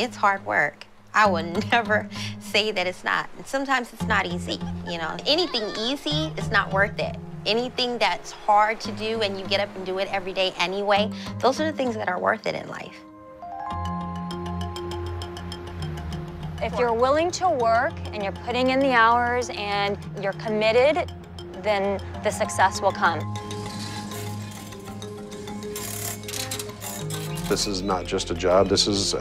it's hard work. I would never say that it's not. And sometimes it's not easy, you know. Anything easy is not worth it. Anything that's hard to do and you get up and do it every day anyway, those are the things that are worth it in life. If you're willing to work and you're putting in the hours and you're committed, then the success will come. This is not just a job. This is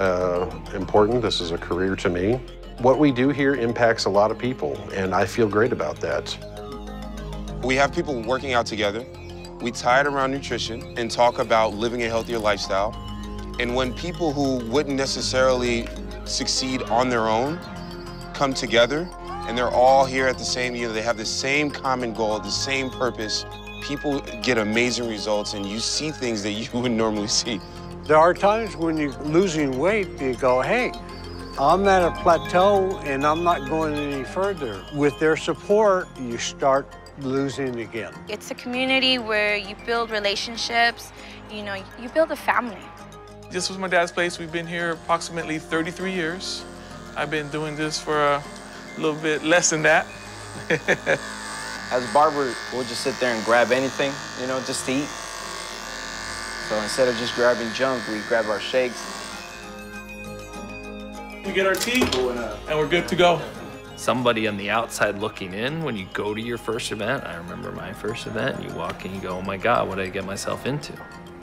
important. This is a career to me. What we do here impacts a lot of people, and I feel great about that. We have people working out together. We tie it around nutrition and talk about living a healthier lifestyle. And when people who wouldn't necessarily succeed on their own come together and they're all here at the same, they have the same common goal, the same purpose, people get amazing results and you see things that you wouldn't normally see. There are times when you're losing weight, you go, hey, I'm at a plateau and I'm not going any further. With their support, you start losing again. It's a community where you build relationships, you build a family. This was my dad's place. We've been here approximately 33 years. I've been doing this for a little bit less than that. As a barber, we'll just sit there and grab anything, just to eat. So instead of just grabbing junk, we grab our shakes. We get our tea, and we're good to go. Somebody on the outside looking in, when you go to your first event, I remember my first event, and you walk in, you go, oh my God, what did I get myself into?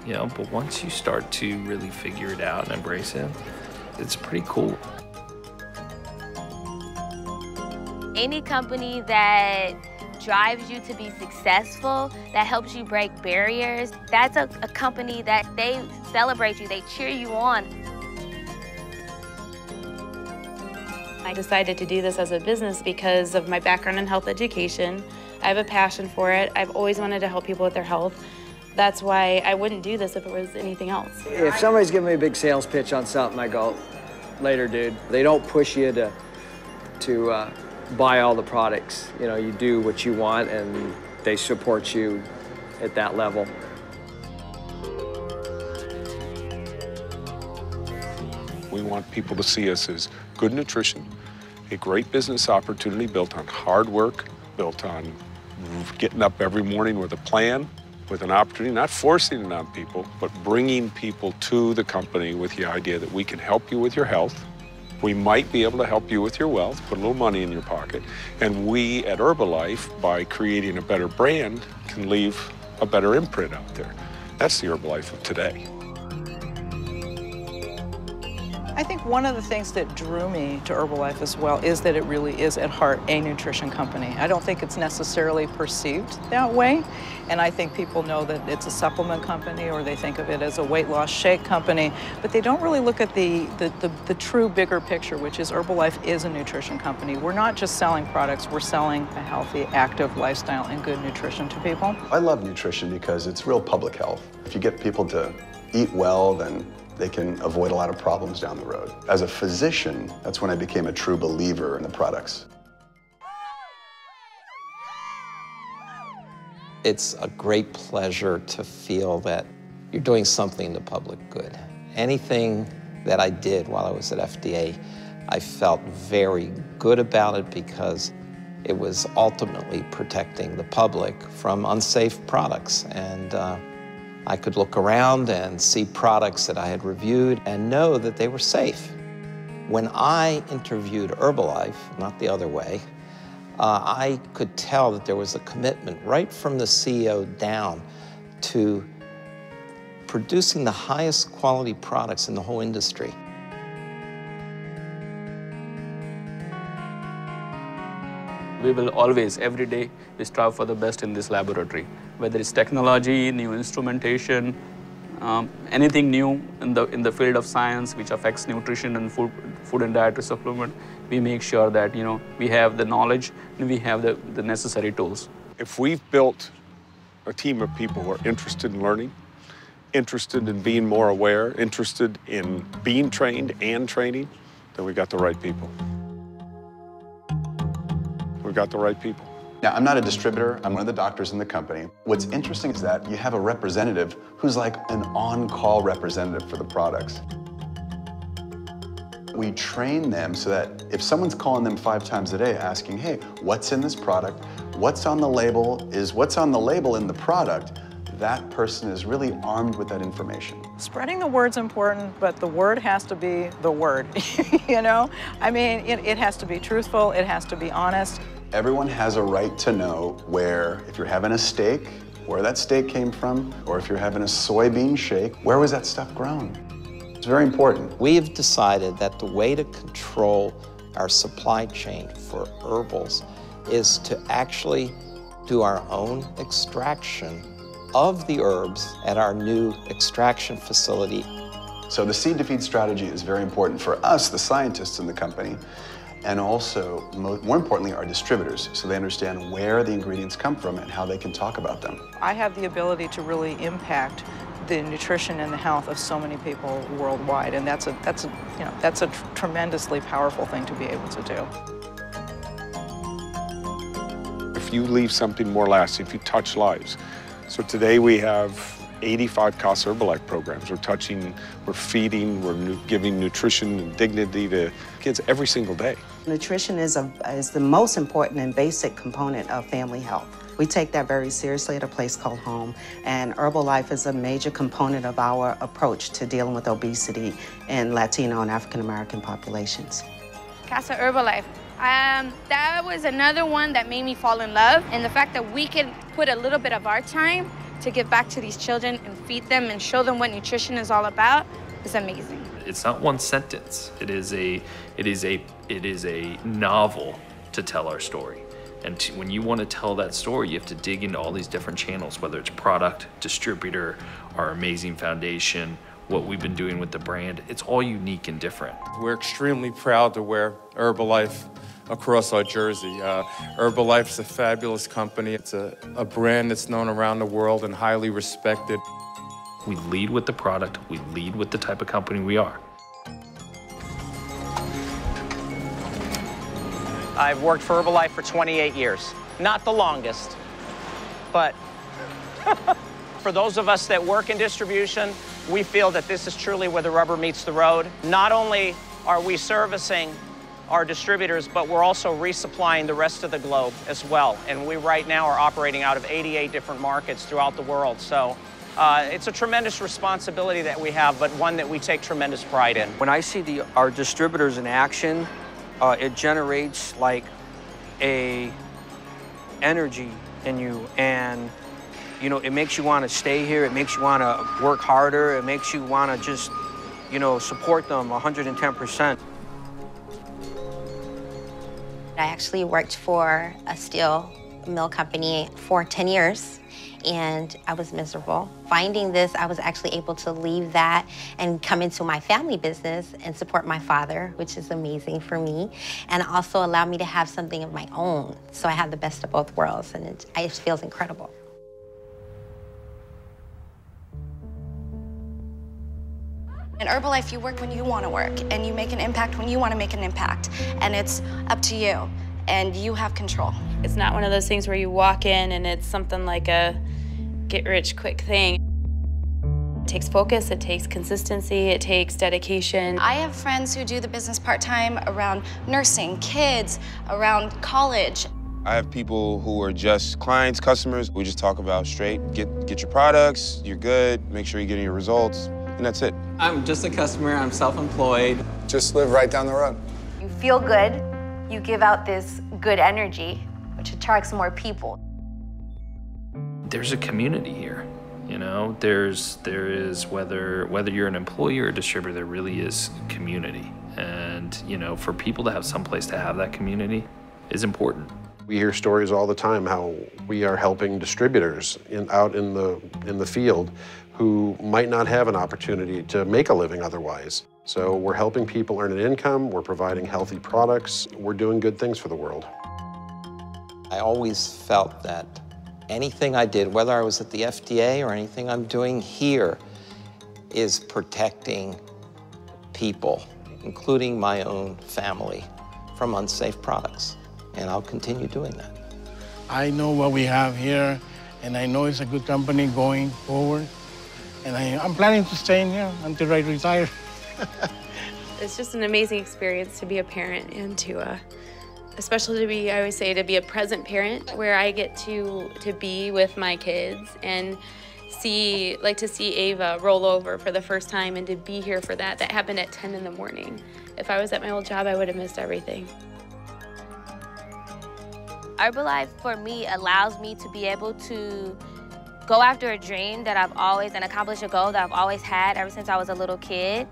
But once you start to really figure it out and embrace it, it's pretty cool. Any company that drives you to be successful, that helps you break barriers, that's a company that they celebrate you, they cheer you on. I decided to do this as a business because of my background in health education. I have a passion for it. I've always wanted to help people with their health. That's why I wouldn't do this if it was anything else. If somebody's giving me a big sales pitch on something, I go, later, dude. They don't push you to buy all the products. You do what you want, and they support you at that level. We want people to see us as good nutrition, a great business opportunity built on hard work, built on getting up every morning with a plan, with an opportunity, not forcing it on people, but bringing people to the company with the idea that we can help you with your health. We might be able to help you with your wealth, put a little money in your pocket. And we at Herbalife, by creating a better brand, can leave a better imprint out there. That's the Herbalife of today. I think one of the things that drew me to Herbalife as well is that it really is at heart a nutrition company. I don't think it's necessarily perceived that way, and I think people know that it's a supplement company or they think of it as a weight loss shake company, but they don't really look at the true bigger picture, which is Herbalife is a nutrition company. We're not just selling products, we're selling a healthy, active lifestyle and good nutrition to people. I love nutrition because it's real public health. If you get people to eat well, then they can avoid a lot of problems down the road. As a physician, that's when I became a true believer in the products. It's a great pleasure to feel that you're doing something to public good. Anything that I did while I was at FDA, I felt very good about it because it was ultimately protecting the public from unsafe products. And I could look around and see products that I had reviewed and know that they were safe. When I interviewed Herbalife, not the other way, I could tell that there was a commitment right from the CEO down to producing the highest quality products in the whole industry. We will always, every day, we strive for the best in this laboratory. Whether it's technology, new instrumentation, anything new in the field of science which affects nutrition and food and dietary supplement, we make sure that we have the knowledge and we have the necessary tools. If we've built a team of people who are interested in learning, interested in being more aware, interested in being trained and training, then we got the right people. We've got the right people. Now, I'm not a distributor. I'm one of the doctors in the company. What's interesting is that you have a representative who's like an on-call representative for the products. We train them so that if someone's calling them 5 times a day asking, hey, what's in this product? What's on the label? Is what's on the label in the product? That person is really armed with that information. Spreading the word's important, but the word has to be the word, you know? I mean, it has to be truthful, it has to be honest. Everyone has a right to know where, if you're having a steak, where that steak came from, or if you're having a soybean shake, where was that stuff grown? It's very important. We have decided that the way to control our supply chain for herbals is to actually do our own extraction of the herbs at our new extraction facility. So the seed to feed strategy is very important for us, the scientists in the company, and also, more importantly, our distributors, so they understand where the ingredients come from and how they can talk about them. I have the ability to really impact the nutrition and the health of so many people worldwide, and that's a tremendously powerful thing to be able to do. If you leave something more lasting, if you touch lives. So today we have 85 CASA Herbalife programs. We're feeding, we're giving nutrition and dignity to kids every single day. Nutrition is the most important and basic component of family health. We take that very seriously at a place called home, and Herbalife is a major component of our approach to dealing with obesity in Latino and African American populations. CASA Herbalife. That was another one that made me fall in love, and the fact that we can put a little bit of our time to give back to these children and feed them and show them what nutrition is all about is amazing. It's not one sentence. It is a novel to tell our story. And when you want to tell that story, you have to dig into all these different channels, whether it's product, distributor, our amazing foundation, what we've been doing with the brand. It's all unique and different. We're extremely proud to wear Herbalife across our jersey. Herbalife's a fabulous company. It's a brand that's known around the world and highly respected. We lead with the product. We lead with the type of company we are. I've worked for Herbalife for 28 years. Not the longest, but for those of us that work in distribution, we feel that this is truly where the rubber meets the road. Not only are we servicing our distributors, but we're also resupplying the rest of the globe as well. And we right now are operating out of 88 different markets throughout the world. So it's a tremendous responsibility that we have, but one that we take tremendous pride in. When I see our distributors in action, it generates like a energy in you, and you know, it makes you want to stay here, it makes you want to work harder, it makes you want to just, you know, support them 110%. I actually worked for a steel mill company for 10 years, and I was miserable. Finding this, I was actually able to leave that and come into my family business and support my father, which is amazing for me, and also allow me to have something of my own. So I have the best of both worlds, and it feels incredible. In Herbalife, you work when you want to work, and you make an impact when you want to make an impact, and it's up to you, and you have control. It's not one of those things where you walk in and it's something like a get-rich-quick thing. It takes focus, it takes consistency, it takes dedication. I have friends who do the business part-time around nursing, kids, around college. I have people who are just clients, customers. We just talk about straight, get your products, you're good, make sure you're getting your results, and that's it. I'm just a customer, I'm self-employed. Just live right down the road. You feel good, you give out this good energy, which attracts more people. There's a community here, you know? There is, whether you're an employee or a distributor, there really is community. And, you know, for people to have someplace to have that community is important. We hear stories all the time how we are helping distributors out in the field who might not have an opportunity to make a living otherwise. So we're helping people earn an income, we're providing healthy products, we're doing good things for the world. I always felt that anything I did, whether I was at the FDA or anything I'm doing here, is protecting people, including my own family, from unsafe products. And I'll continue doing that. I know what we have here, and I know it's a good company going forward. And I'm planning to stay in here until I retire. It's just an amazing experience to be a parent and to, especially to be, I always say, to be a present parent where I get to be with my kids and see Ava roll over for the first time and to be here for that. That happened at 10 in the morning. If I was at my old job, I would have missed everything. Herbalife, for me, allows me to be able to go after a dream that I've always, and accomplish a goal that I've always had ever since I was a little kid.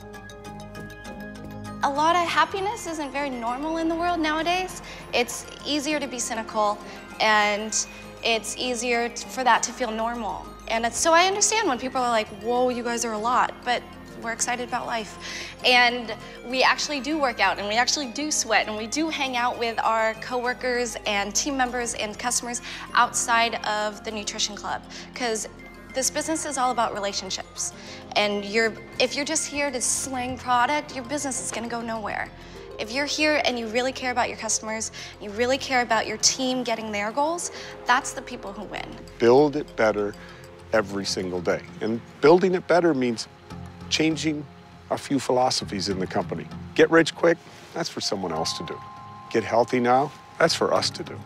A lot of happiness isn't very normal in the world nowadays. It's easier to be cynical, and it's easier for that to feel normal. And so I understand when people are like, whoa, you guys are a lot, but we're excited about life. And we actually do work out, and we actually do sweat, and we do hang out with our coworkers and team members and customers outside of the nutrition club. Because this business is all about relationships. And if you're just here to sling product, your business is gonna go nowhere. If you're here and you really care about your customers, you really care about your team getting their goals, that's the people who win. Build it better every single day. And building it better means changing a few philosophies in the company. Get rich quick, that's for someone else to do. Get healthy now, that's for us to do.